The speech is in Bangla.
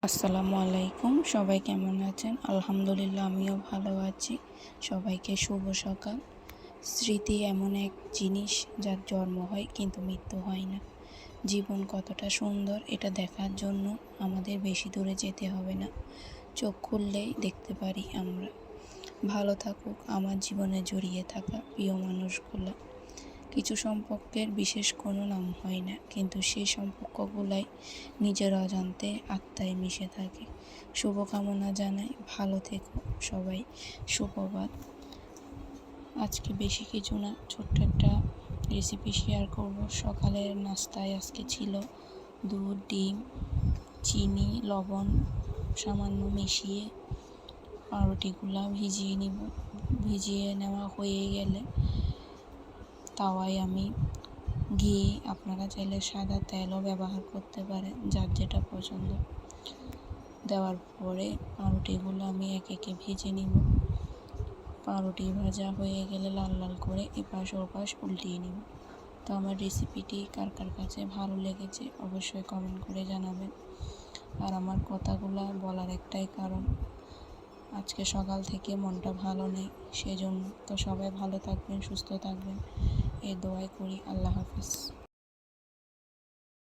আসসালামু আলাইকুম। সবাই কেমন আছেন? আলহামদুলিল্লাহ আমিও ভালো আছি। সবাইকে শুভ সকাল। স্মৃতি এমন এক জিনিস যার জন্ম হয় কিন্তু মৃত্যু হয় না। জীবন কতটা সুন্দর এটা দেখার জন্য আমাদের বেশি দূরে যেতে হবে না। চোখ খুললেই দেখতে পারি আমরা। ভালো থাকুক আমার জীবনে জড়িয়ে থাকা প্রিয় মানুষগুলো। কিছু সম্পর্কের বিশেষ কোনো নাম হয় না, কিন্তু সেই সম্পর্কগুলাই নিজের অজান্তে আত্মায় মিশে থাকে। শুভকামনা জানাই, ভালো থেকো সবাই। সুপ্রভাত। আজকে বেশি কিছু না, ছোট্ট একটা রেসিপি শেয়ার করব। সকালের নাস্তায় আজকে ছিল দুধ, ডিম, চিনি, লবণ সামান্য মিশিয়ে পাউরুটিগুলা ভিজিয়ে নেওয়া হয়ে গেলে তাওয়ায় আমি ঘি, আপনারা চাইলে সাদা তেলও ব্যবহার করতে পারেন, যার যেটা পছন্দ। দেওয়ার পরে পাউরুটিগুলো আমি একে একে ভেজে নিব। পাউরুটি ভাজা হয়ে গেলে লাল লাল করে এপাশ ওপাশ উল্টিয়ে নিব। তো আমার রেসিপিটি কার কার কাছে ভালো লেগেছে অবশ্যই কমেন্ট করে জানাবেন। আর আমার কথাগুলো বলার একটাই কারণ, আজকে সকাল থেকে মনটা ভালো নেই, সেজন্য। তো সবাই ভালো থাকবেন, সুস্থ থাকবেন, এই দোয়াই করি। আল্লাহ হাফিজ।